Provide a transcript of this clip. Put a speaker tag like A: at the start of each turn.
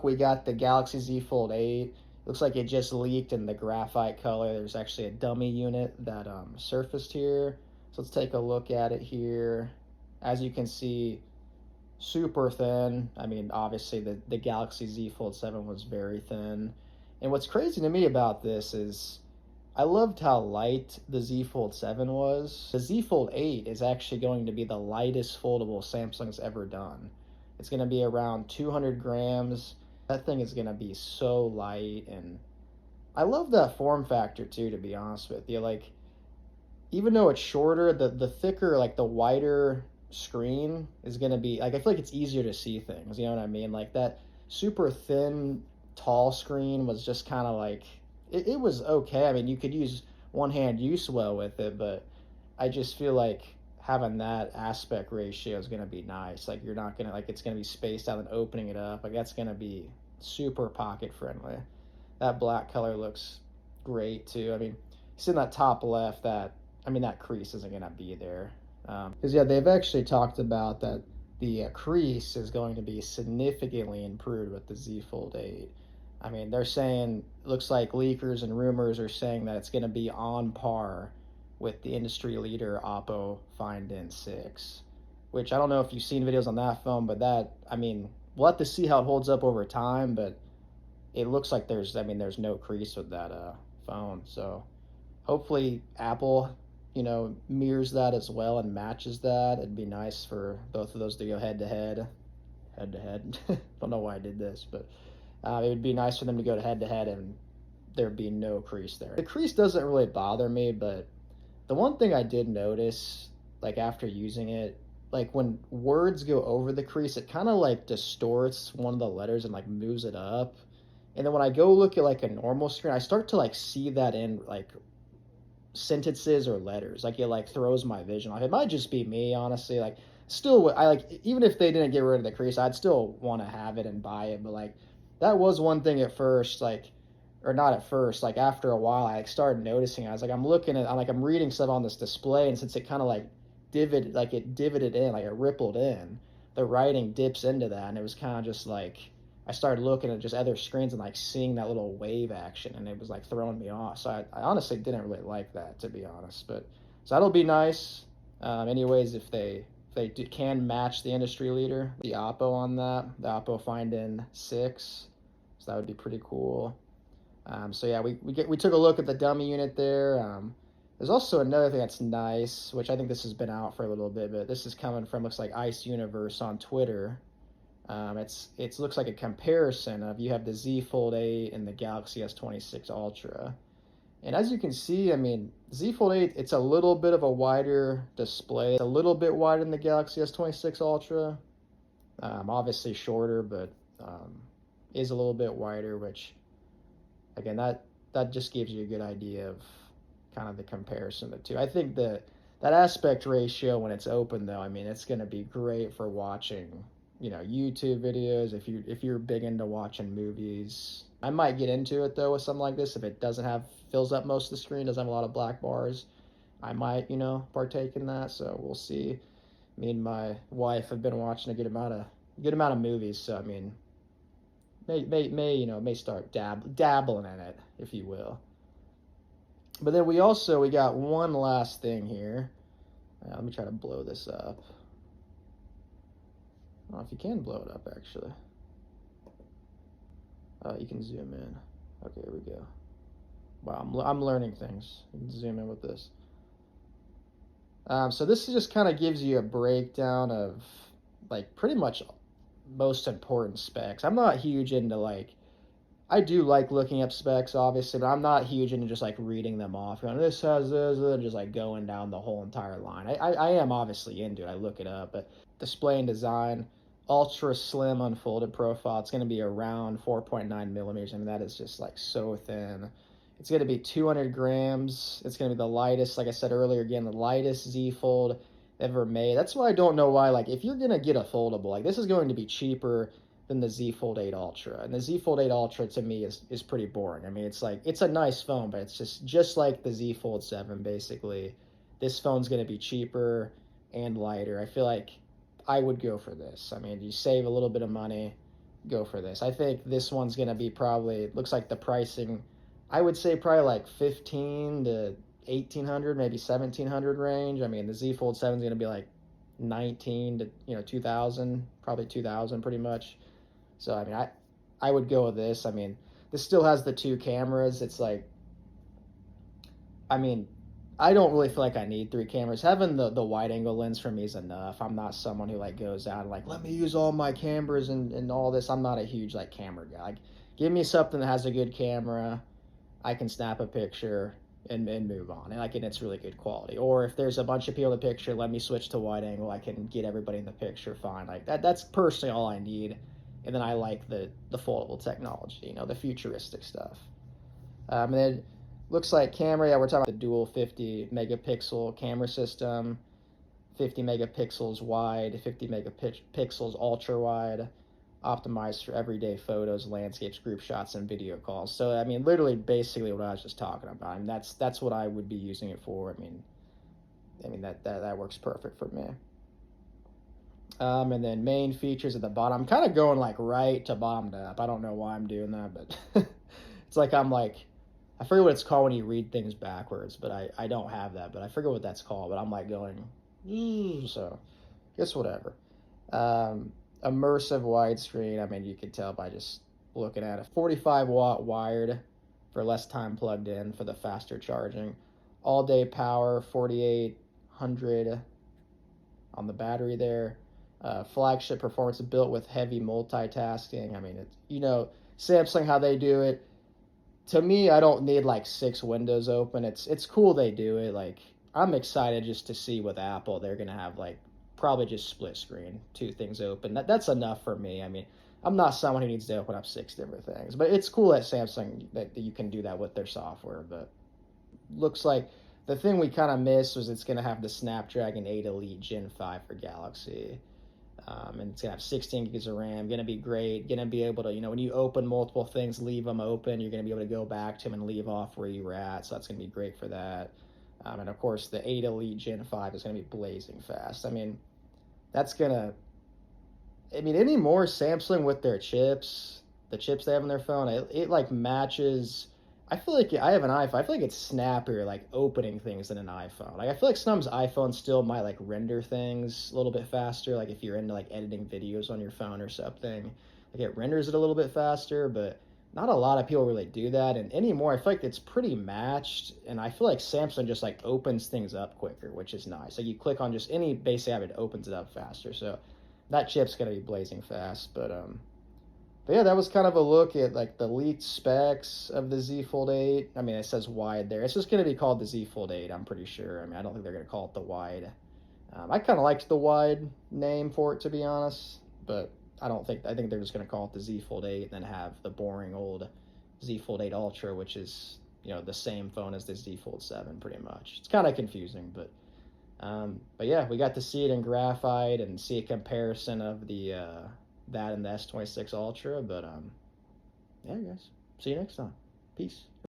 A: We got the Galaxy Z Fold 8. Looks like it just leaked in the graphite color. There's actually a dummy unit that surfaced here. So let's take a look at it here. As you can see, super thin. I mean, obviously the Galaxy Z Fold 7 was very thin. And what's crazy to me about this is I loved how light the Z Fold 7 was. The Z Fold 8 is actually going to be the lightest foldable Samsung's ever done. It's going to be around 200 grams. That thing is going to be so light, and I love that form factor too, to be honest with you. Like, even though it's shorter, the thicker, like the wider screen is going to be, like, I feel like it's easier to see things, you know what I mean? Like, that super thin, tall screen was just kind of like, it was okay. I mean, you could use one hand use well with it, but I just feel like having that aspect ratio is going to be nice. Like, you're not going to, like, it's going to be spaced out and opening it up. Like, that's going to be super pocket friendly. That black color looks great too. I mean, see in that top left, that crease isn't going to be there. Because, yeah, they've actually talked about that the crease is going to be significantly improved with the Z Fold 8. I mean, they're saying, looks like leakers and rumors are saying that it's going to be on par with the industry leader Oppo Find N6, which I don't know if you've seen videos on that phone, but that, I mean, we'll have to see how it holds up over time, but it looks like there's no crease with that phone. So hopefully Apple, mirrors that as well and matches that. It'd be nice for both of those to go head to head. Don't know why I did this, but it would be nice for them to go head to head and there'd be no crease there. The crease doesn't really bother me, but the one thing I did notice, like after using it, like when words go over the crease, it kind of like distorts one of the letters and like moves it up. And then when I go look at like a normal screen, I start to like see that in like sentences or letters. Like, it like throws my vision off. It might just be me, honestly. Like, still, I like, even if they didn't get rid of the crease, I'd still want to have it and buy it. But like, that was one thing at first, like, or not at first, like after a while, I like started noticing. I was like, I'm reading stuff on this display, and since it kind of like divoted in, like it rippled in, the writing dips into that, and it was kind of just like, I started looking at just other screens and like seeing that little wave action, and it was like throwing me off. So I honestly didn't really like that, to be honest. But so that'll be nice. Anyways, if they can match the industry leader, the Oppo on that, the Oppo Find N6, so that would be pretty cool. So yeah, we took a look at the dummy unit there. There's also another thing that's nice, which I think this has been out for a little bit, but this is coming from, looks like IceUniverse on Twitter. It looks like a comparison of, you have the Z Fold 8 and the Galaxy S26 Ultra. And as you can see, I mean, Z Fold 8, it's a little bit of a wider display. It's a little bit wider than the Galaxy S26 Ultra. Obviously shorter, but is a little bit wider, which, again, that just gives you a good idea of kind of the comparison of the two. I think that aspect ratio, when it's open, though, I mean, it's going to be great for watching, YouTube videos. If you're big into watching movies, I might get into it though with something like this. If it fills up most of the screen, doesn't have a lot of black bars, I might, partake in that. So we'll see. Me and my wife have been watching a good amount of movies. So I mean, may start dabbling in it, if you will. But then we got one last thing here. Let me try to blow this up. I don't know if you can blow it up, actually. You can zoom in. Okay, here we go. Wow, I'm learning things. You can zoom in with this. So this just kind of gives you a breakdown of, like, pretty much most important specs. I'm not huge into, like, I do like looking up specs, obviously, but I'm not huge into just, like, reading them off. Going, this has this, just, like, going down the whole entire line. I am obviously into it. I look it up, but display and design, ultra slim unfolded profile. It's going to be around 4.9 millimeters. I mean, that is just like so thin. It's going to be 200 grams. It's going to be the lightest, like I said earlier, again, the lightest Z Fold ever made. That's why I don't know why, like, if you're going to get a foldable, like, this is going to be cheaper than the Z Fold 8 Ultra. And the Z Fold 8 Ultra, to me, is pretty boring. I mean, it's like, it's a nice phone, but it's just like the Z Fold 7, basically. This phone's going to be cheaper and lighter. I feel like I would go for this. I mean, you save a little bit of money, go for this. I think this one's gonna be probably, looks like the pricing, I would say probably like 15 to 1800, maybe 1700 range. I mean, the Z Fold 7 is gonna be like 19 to 2000, probably 2000 pretty much. So I mean, I would go with this. I mean, this still has the two cameras. It's like, I mean, I don't really feel like I need three cameras. Having the wide angle lens for me is enough. I'm not someone who like goes out and like, let me use all my cameras and all this. I'm not a huge like camera guy. Like, give me something that has a good camera. I can snap a picture and move on. And like, and it's really good quality. Or if there's a bunch of people in the picture, let me switch to wide angle. I can get everybody in the picture fine. Like that's personally all I need. And then I like the foldable technology, the futuristic stuff. And then looks like camera, yeah, we're talking about the dual 50 megapixel camera system, 50 megapixels wide, 50 megapixels ultra wide, optimized for everyday photos, landscapes, group shots, and video calls. So I mean, literally, basically what I was just talking about. I mean, that's what I would be using it for. I mean that works perfect for me. And then main features at the bottom. I'm kind of going like right to bottom to up. I don't know why I'm doing that, but it's like I'm like, I forget what it's called when you read things backwards, but I don't have that, but I forget what that's called, but I'm like going, so I guess whatever. Immersive widescreen, I mean, you can tell by just looking at it. 45-watt wired for less time plugged in for the faster charging. All day power, 4800 on the battery there. Flagship performance built with heavy multitasking. I mean, it's, Samsung, how they do it. To me, I don't need like 6 windows open. It's cool they do it. Like, I'm excited just to see with Apple, they're gonna have like probably just split screen, 2 things open. That's enough for me. I mean, I'm not someone who needs to open up 6 different things, but it's cool at Samsung that you can do that with their software. But looks like the thing we kind of missed was it's gonna have the Snapdragon 8 Elite Gen 5 for Galaxy. And it's gonna have 16 gigs of RAM. Gonna be great. Gonna be able to, when you open multiple things, leave them open. You're gonna be able to go back to them and leave off where you were at. So that's gonna be great for that. And of course, the 8 Elite Gen 5 is gonna be blazing fast. I mean, any more Samsung with their chips, the chips they have in their phone, it like matches. I feel like I have an iPhone. I feel like it's snappier, like opening things than an iPhone. Like I feel like sometimes iPhones still might like render things a little bit faster. Like if you're into like editing videos on your phone or something, like it renders it a little bit faster. But not a lot of people really do that. And anymore, I feel like it's pretty matched. And I feel like Samsung just like opens things up quicker, which is nice. Like you click on just any basic app, it opens it up faster. So that chip's gonna be blazing fast. But yeah, that was kind of a look at like the leaked specs of the Z Fold 8. I mean, it says wide there. It's just going to be called the Z Fold 8, I'm pretty sure. I mean, I don't think they're going to call it the wide. I kind of liked the wide name for it, to be honest. But I think they're just going to call it the Z Fold 8 and then have the boring old Z Fold 8 Ultra, which is, the same phone as the Z Fold 7 pretty much. It's kind of confusing, but yeah, we got to see it in graphite and see a comparison of that and the S26 Ultra. But yeah, guys, see you next time. Peace.